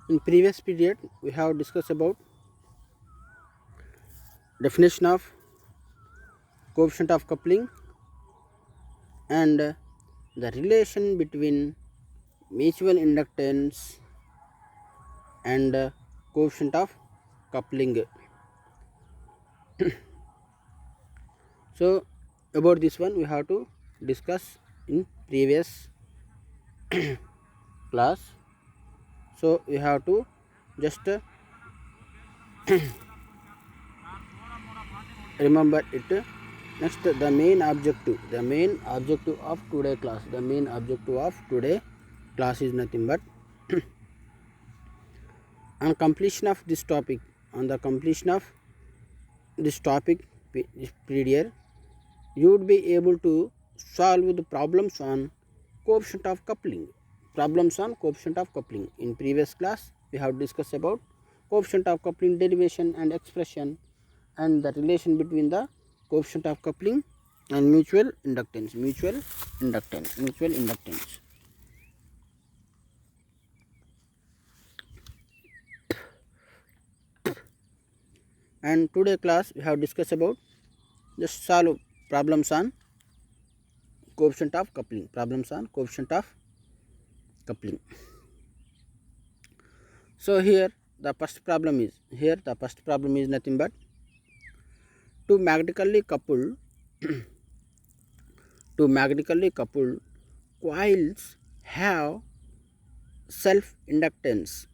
In previous period, we have discussed about definition of coefficient of coupling and the relation between mutual inductance and coefficient of coupling. So about this one we have to discuss in previous class. So we have to just remember it. Next, the main objective of today class, is nothing but on completion of this topic, on the completion of this topic this period, you would be able to solve the problems on coefficient of coupling. In previous class we have discussed about coefficient of coupling derivation and expression, and the relation between the coefficient of coupling and mutual inductance. And today class we have discussed about just solve problems on coefficient of coupling. So here the first problem is nothing but two magnetically coupled coils have self inductance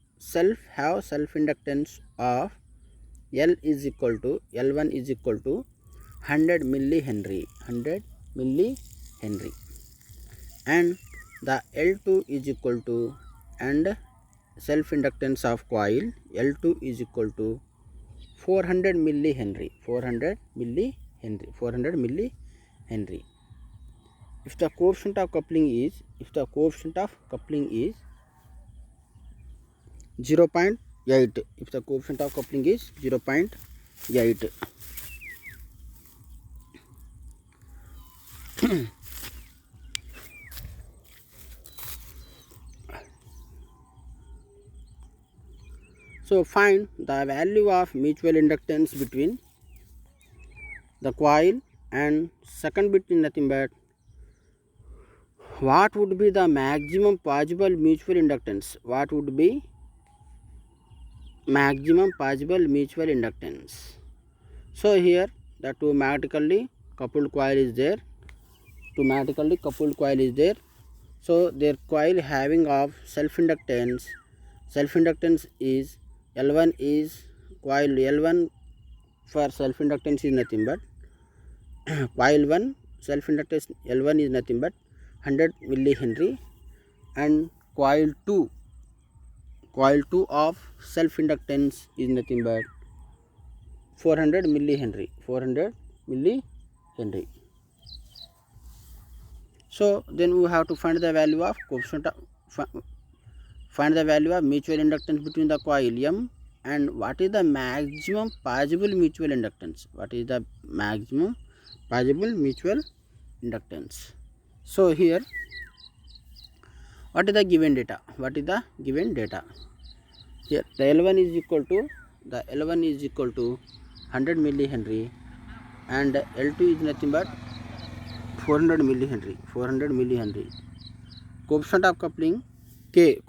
of L is equal to L1 is equal to 100 millihenry, and the L2 is equal to, and self inductance of coil L2 is equal to 400 millihenry. If the coefficient of coupling is 0.8, if the coefficient of coupling is 0.8, so find the value of mutual inductance between the coil, and second bit is nothing but what would be the maximum possible mutual inductance. So here the two magnetically coupled coil is there. So their coil having of self inductance is L1 is coil L1 for self inductance is nothing but coil 1 self inductance L1 is nothing but 100 millihenry, and coil 2 of self inductance is nothing but 400 millihenry. So then we have to find the value of mutual inductance between the coil M, and what is the maximum possible mutual inductance. So here what is the given data? Here the L1 is equal to 100 millihenry, and L2 is nothing but 400 millihenry. Coefficient of coupling K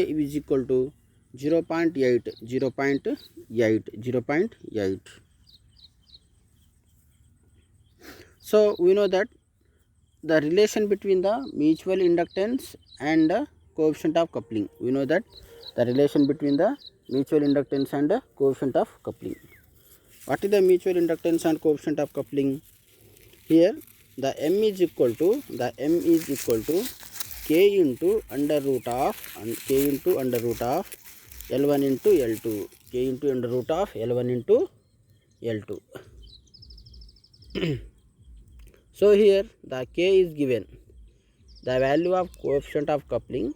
is equal to 0.8. So we know that the relation between the mutual inductance and the coefficient of coupling. What is the mutual inductance and coefficient of coupling? Here the M is equal to K into under root of L1 into L2. So here the K is given, the value of coefficient of coupling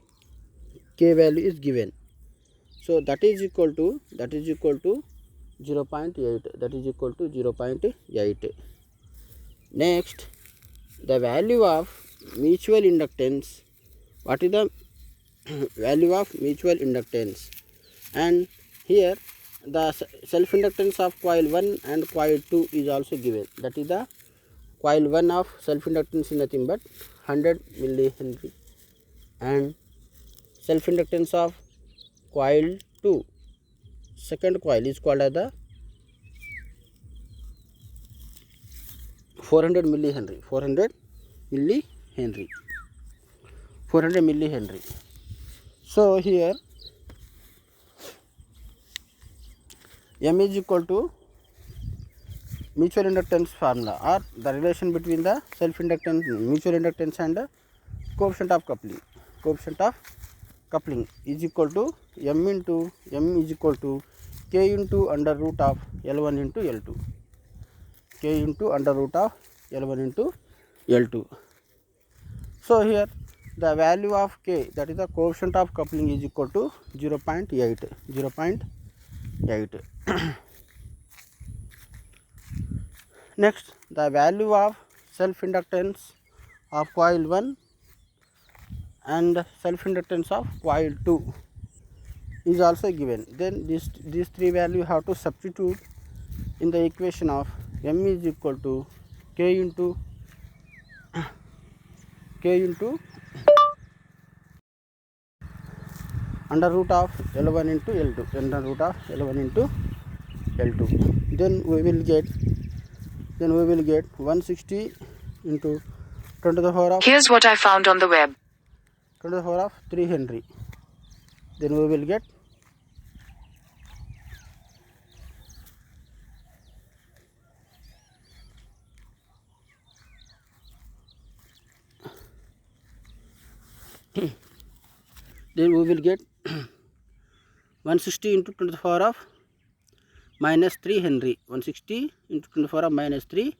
K value is given, so that is equal to 0.8. Next, the value of mutual inductance. What is the value of mutual inductance, and here the self inductance of coil 1 and coil 2 is also given. That is the coil 1 of self inductance is nothing but 100 millihenry, and self inductance of coil 2 second coil is called as the 400 millihenry. 400 millihenry. So here M is equal to mutual inductance formula, or the relation between the self inductance, mutual inductance and coefficient of coupling. Coefficient of coupling is equal to M is equal to K into under root of L1 into L2. K into under root of L1 into L2. So here the value of K, that is the coefficient of coupling, is equal to 0.8. Next, the value of self inductance of coil 1 and self inductance of coil 2 is also given. Then these three values have to substitute in the equation of M is equal to K into under root of L1 into L2, under root of L1 into L2. Then we will get 160 into 10 to the power of, here's what I found on the web, 10 to the power of 3 Henry. Then we will get then we will get 160 into 10 to the power of minus 3 Henry. 160 into 10 to the power of minus 3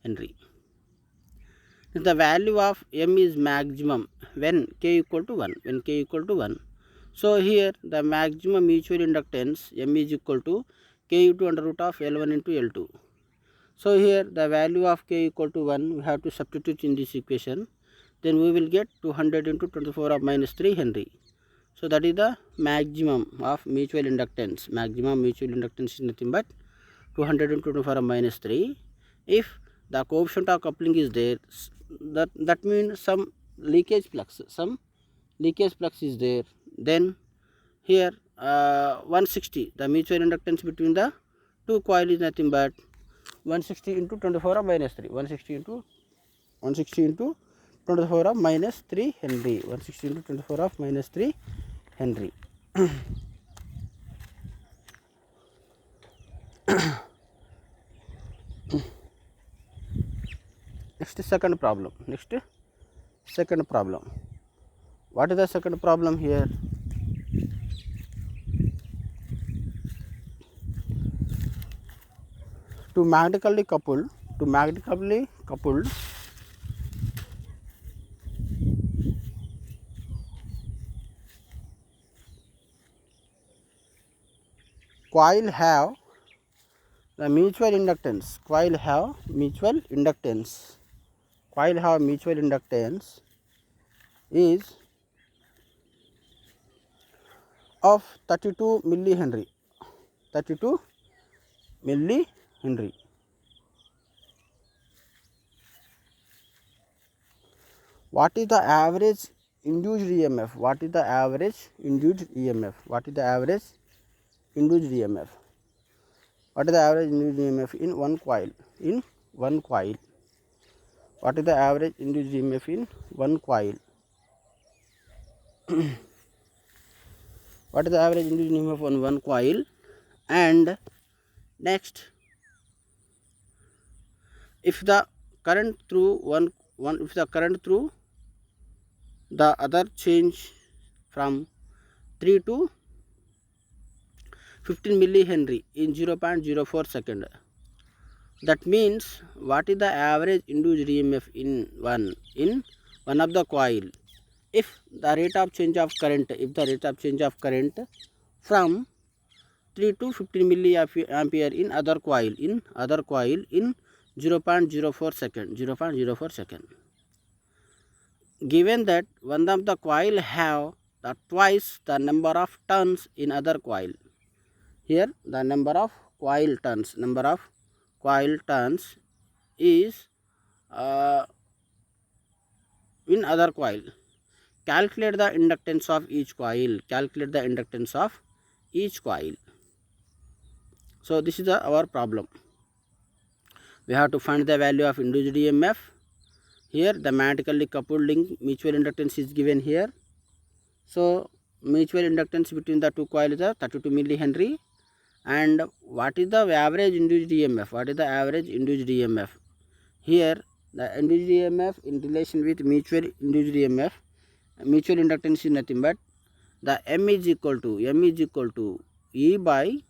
Henry. The value of M is maximum when K equal to 1. When K equal to 1. So here the maximum mutual inductance M is equal to K into under root of L1 into L2. So here the value of K equal to 1 we have to substitute in this equation. Then we will get 200 into 10 to the power of minus 3 Henry. So that is the maximum of mutual inductance. Maximum mutual inductance is nothing but 200 into 10 to the power of minus 3. If the coefficient of coupling is there, that means some leakage flux is there. Then here 160, the mutual inductance between the two coil is nothing but 160 into 10 to the power of minus 3. 160 into 10 to the power of minus 3 Henry. 160 into 10 to the power of minus 3 Henry. Next second problem. What is the second problem here? To magnetically coupled coil have the mutual inductance. Coil have mutual inductance is of 32 millihenry. What is the average induced EMF? What is the average induced EMF in one coil? What is the average induced EMF in one coil? What is the average induced EMF on one coil? And next, if the current through the other change from 3 to 15 millihenry in 0.04 second, that means what is the average induced EMF in one of the coil if the rate of change of current from 3 to 15 milliampere in other coil in 0.04 second. Given that one of the coil have the twice the number of turns in other coil. Here the number of coil turns is in other coil. Calculate the inductance of each coil. So this is our problem. We have to find the value of induced EMF. Here the magnetically coupled link mutual inductance is given here. So mutual inductance between the two coils is 32 millihenry. And what is the average induced EMF? Here the induced EMF in relation with mutual induced EMF, mutual inductance is nothing but the M is equal to E by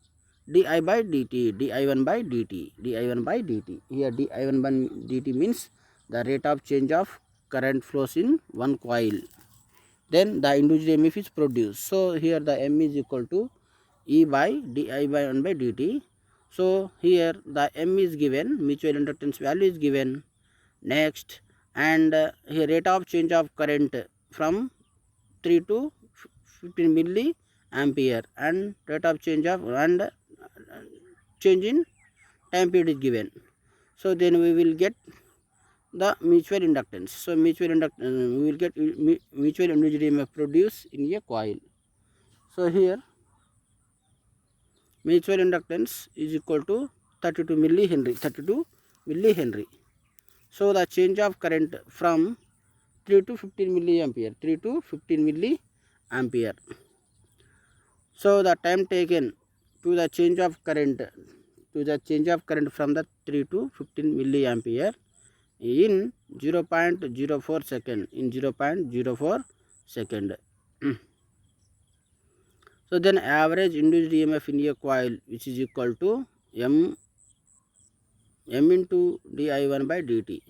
di by dt, di1 by dt. Here di1 by dt means the rate of change of current flows in one coil. Then the induced EMF is produced. So here the M is equal to E by di by 1 by dt. So here the M is given, mutual inductance value is given. Next, and here rate of change of current from 3 to 15 milliampere, and rate of change in time period is given. So then we will get the mutual inductance. So we will get mutual induced EMF produced in a coil. So here mutual inductance is equal to 32 millihenry. So the change of current from 3 to 15 milliampere. So the time taken to the change of current from the 3 to 15 milliampere in 0.04 second. So then average induced EMF in a coil, which is equal to M into di1 by dt.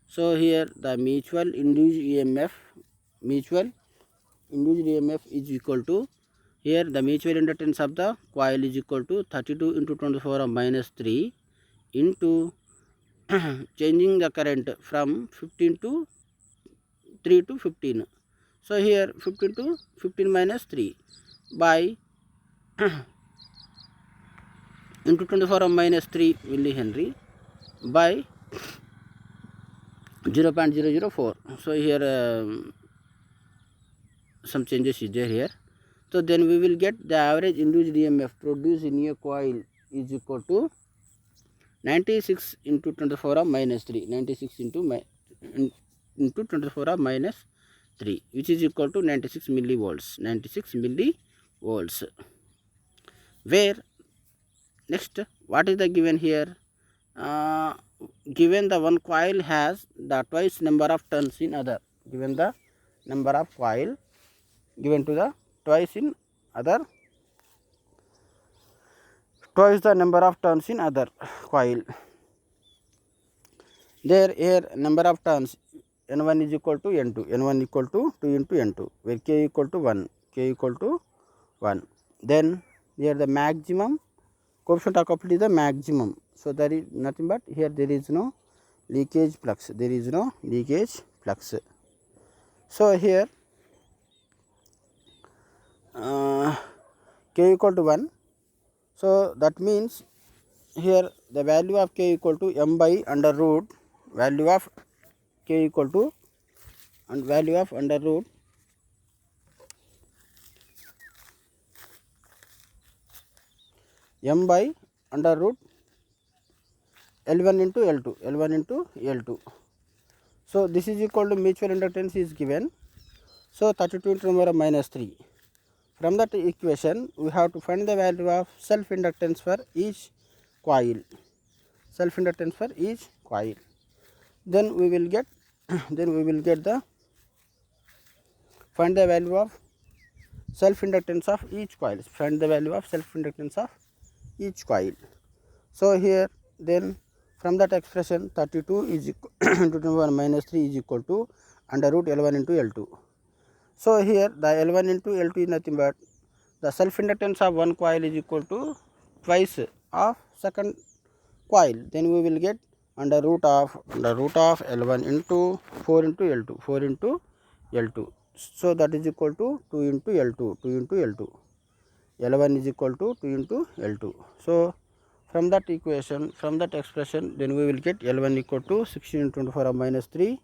So here the mutual induced EMF is equal to, here the mutual inductance of the coil is equal to 32 into 10 to the power of minus 3 into changing the current from 15 to 3 to 15. So here 15 to 15 minus 3 by into 10 to the power of minus 3 millihenry by 0.004. So here some changes is there here. So then we will get the average induced EMF produced in a coil is equal to 96 into 10 to the power of minus 3, 96 into 10 to the power of minus 3, which is equal to 96 millivolts. Where next, what is the given here? Given the one coil has the twice number of turns in other. Given the number of coil given to the twice in other, twice the number of turns in other coil. There here number of turns N1 is equal to N2, N1 equal to 2 into N2, where K equal to 1, Then here the maximum coefficient of coupled is the maximum. So there is nothing but here there is no leakage flux. So here K equal to 1. So that means here the value of K equal to M by under root, value of K equal to and value of under root M by under root L1 into L2. So this is equal to mutual inductance is given. So 32 into power of minus 3. From that equation we have to find the value of self inductance for each coil. Then we will get the find the value of self inductance of each coil. So here then from that expression 32 is equal into 10 minus 3 is equal to under root L1 into L2. So here the L1 into L2 is nothing but the self inductance of one coil is equal to twice of second coil. Then we will get under root of L1 into 4 into L2. So that is equal to 2 into L2, 2 into L2. L1 is equal to 2 into L2. So from that equation, from that expression, then we will get L1 equal to 16 into 10 power minus 3.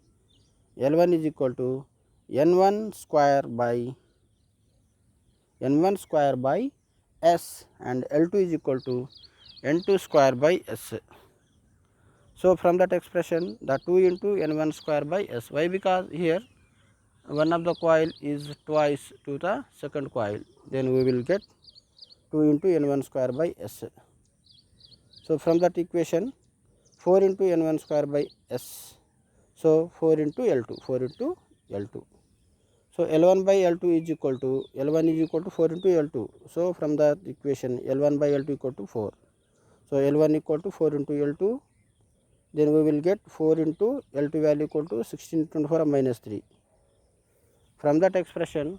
L1 is equal to N1 square by S, and L2 is equal to N2 square by S. So from that expression, the 2 into N1 square by S. Why? Because here one of the coil is twice to the second coil. Then we will get 2 into N1 square by S. So from that equation, 4 into N1 square by S. So 4 into L2, 4 into L2. So L1 by L2 is equal to, L1 is equal to 4 into L2. So from the equation, L1 by L2 equal to 4. So L1 equal to 4 into L2. Then we will get 4 into L2 value equal to 16 into 24 minus 3. From that expression,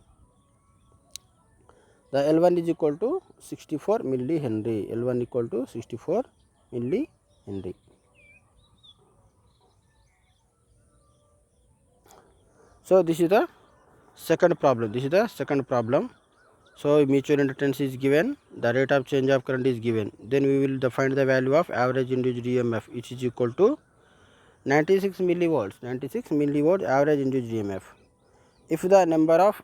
the L1 is equal to 64 millihenry. L1 equal to 64 millihenry. So this is the second problem. So mutual inductance is given, the rate of change of current is given. Then we will find the value of average induced EMF, which is equal to 96 millivolts. 96 millivolts average induced EMF. If the number of,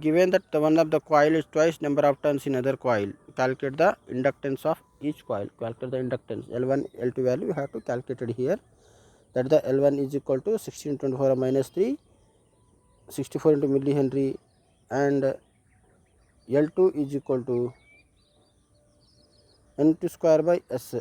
given that the one of the coil is twice number of turns in other coil, calculate the inductance of each coil. Calculate the inductance L1, L2 value you have to calculate it here. That the L1 is equal to 16 24 minus 3, 64 into millihenry, and L2 is equal to N2 square by S.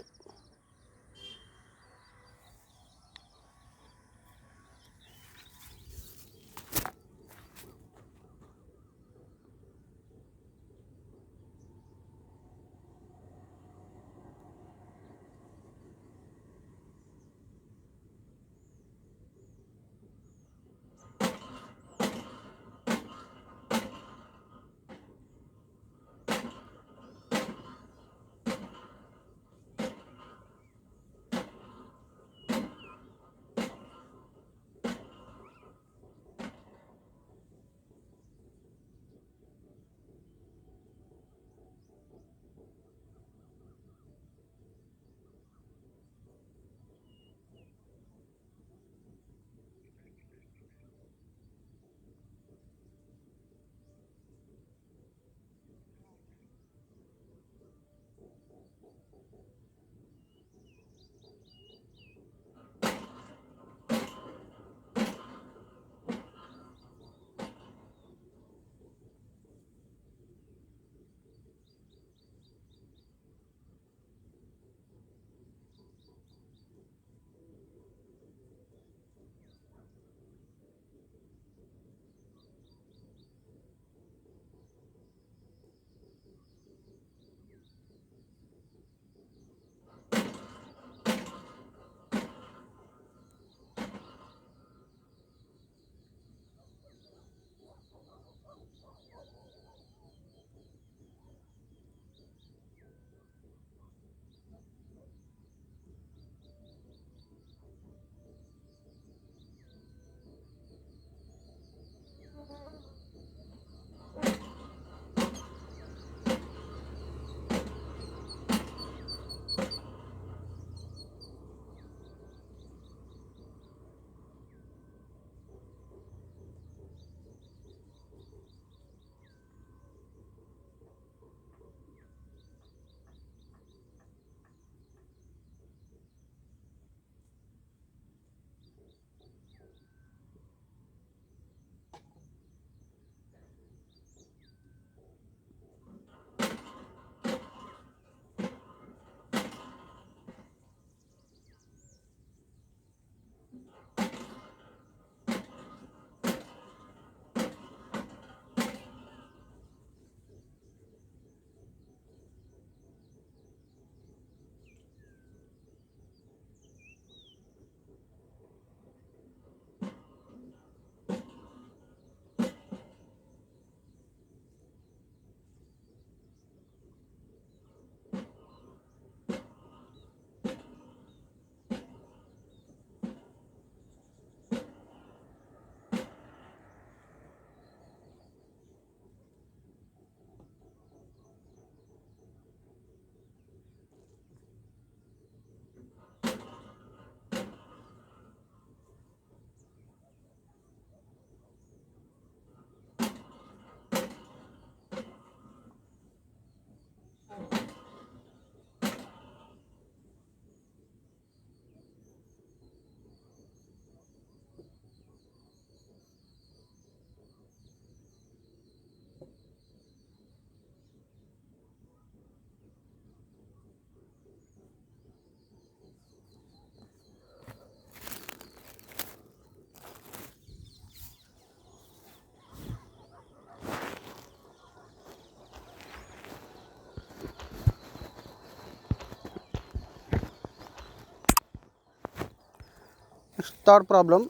third problem.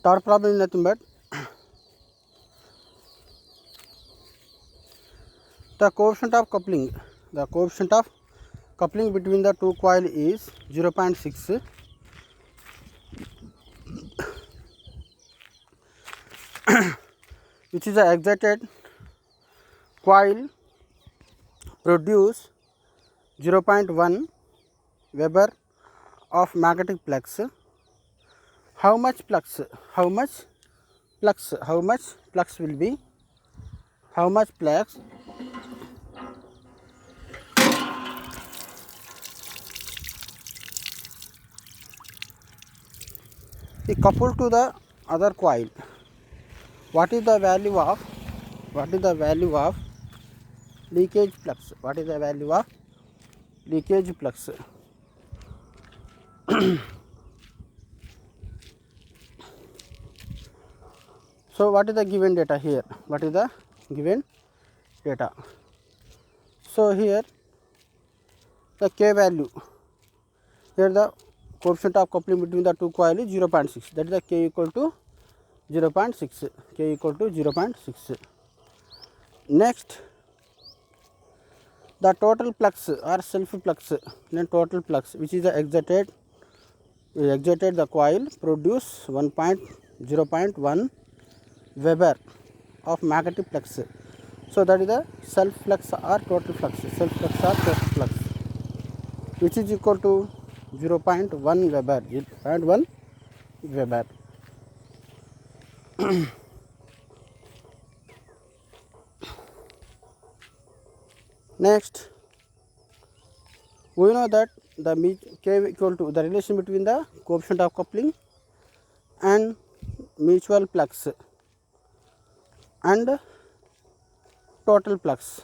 Third problem is nothing but the coefficient of coupling. The coefficient of coupling between the two coil is 0.6, which is the excited coil produce 0.1 Weber of magnetic flux. How much flux will be? How much flux is coupled to the other coil? What is the value of leakage flux? What is the value of leakage flux? So what is the given data here? What is the given data? So here the K value, here the coefficient of coupling between the two coil is 0.6, that is the K equal to 0.6, K equal to 0.6. Next, the total flux or self flux, then total flux which is the excited the coil produce 0.1 Weber of magnetic flux. So that is the self flux or total flux, which is equal to 0.1 Weber, 0.1 Weber. Next, we know that the K equal to the relation between the coefficient of coupling and mutual flux and total flux.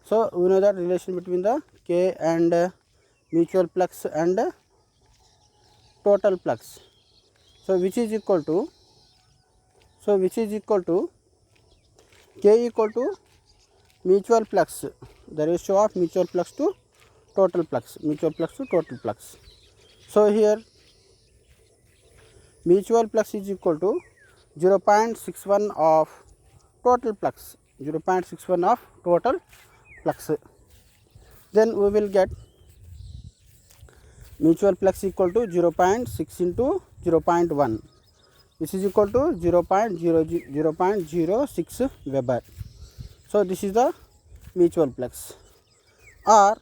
So we know that relation between the K and mutual flux and total flux. So which is equal to K equal to mutual flux, the ratio of mutual flux to total flux, So here mutual flux is equal to 0.61 of total flux, Then we will get mutual flux equal to 0.6 into 0.1, which is equal to 0.06 Weber. So this is the mutual flux, or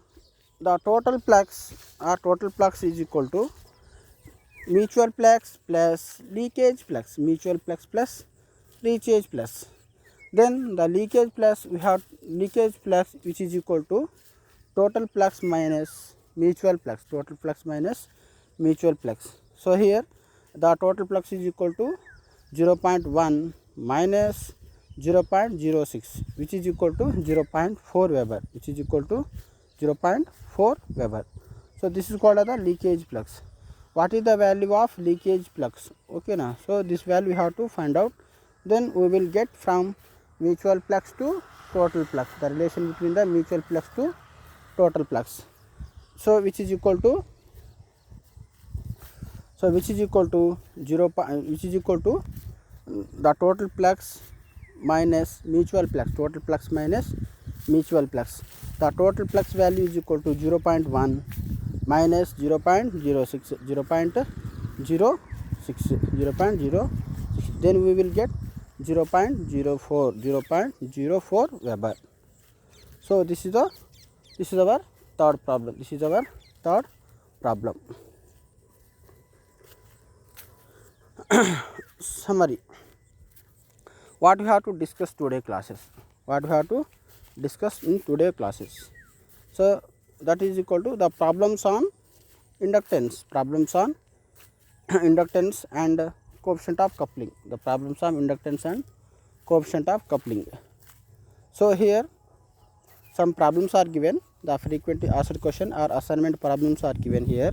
the total flux is equal to mutual flux plus leakage flux, Then the leakage flux, we have leakage flux which is equal to total flux minus mutual flux, So here the total flux is equal to 0.1 minus 0.06, which is equal to 0.4 Weber, So this is called as the leakage flux. What is the value of leakage flux? Okay, now so this value we have to find out. Then we will get from mutual flux to total flux, the relation between the mutual flux to total flux. So which is equal to the total flux minus mutual flux, The total flux value is equal to 0.1 minus 0.06, Then we will get 0.04 Weber. So this is our third problem. Summary. What we have to discuss today classes? So that is equal to the problems on inductance, and coefficient of coupling. So here some problems are given. The frequently asked question or assignment problems are given here.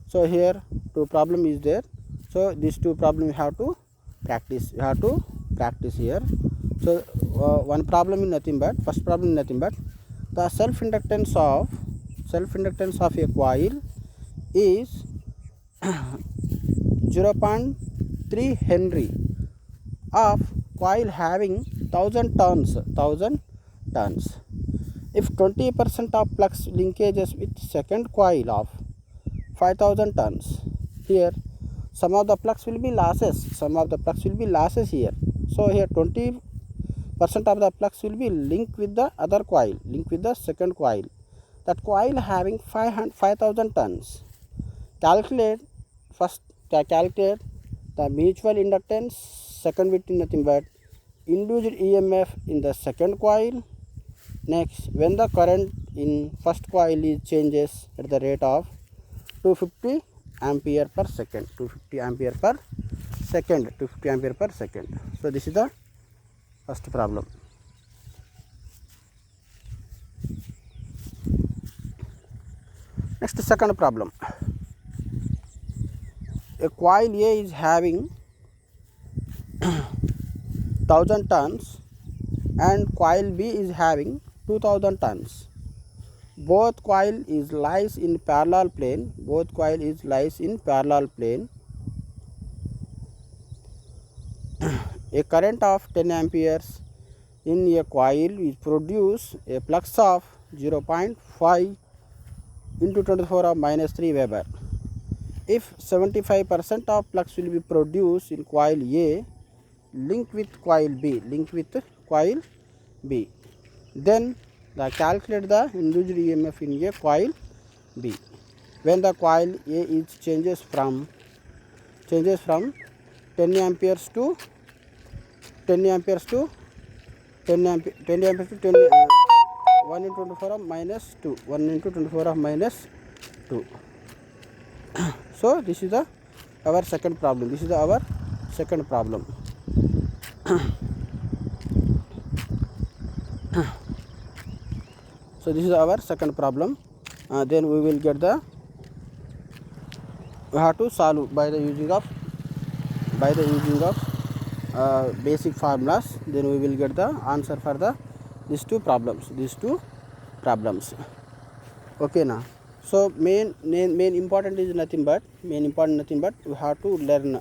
So here two problem is there. So these two problems you have to practice. Here. So one problem is nothing but, first problem is nothing but the self inductance of a coil is 0.3 Henry of coil having 1000 turns. If 20% of flux linkages with second coil of 5000 turns, here some of the flux will be losses, here. So here 20% of the flux will be linked with the other coil, linked with the second coil, that coil having 5000 turns. Calculate the mutual inductance, second bit is nothing but induced EMF in the second coil. Next, when the current in first coil is changes at the rate of 250 ampere per second, 250 ampere per second. So this is the first problem. Next, second problem. A coil A is having 1000 turns and coil B is having 2000 turns. Both coil is lies in parallel plane. A current of 10 amperes in a coil is produce a flux of 0.5 into 10 to the power of minus 3 Weber. If 75% of flux will be produced in coil A linked with coil B, then calculate the induced EMF in a coil B. When the coil A is changes from 10 amperes to 1 into 10 to the power of minus 2, 1 into 10 to the power of minus 2. So this is our second problem. So this is our second problem. Then we will get we have to solve by the using of basic formulas. Then we will get the answer for these two problems. Okay now. So main important is nothing but we have to learn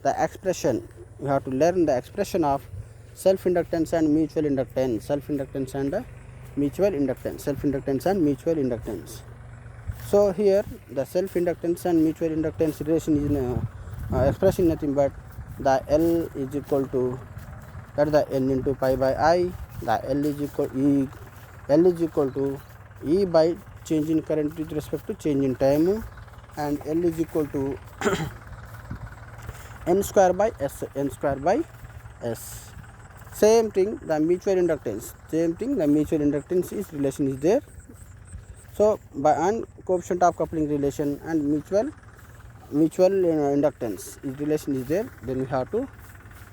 the expression. We have to learn the expression of self inductance and mutual inductance. So here the self inductance and mutual inductance relation is expression nothing but the L is equal to the N into pi by I. The L is equal to E by change in current with respect to change in time, and L is equal to N square by S. Same thing the mutual inductance. Is relation is there. So by an coefficient of coupling relation and mutual inductance is relation is there, then we have to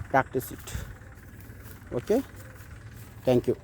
practice it. Okay, thank you.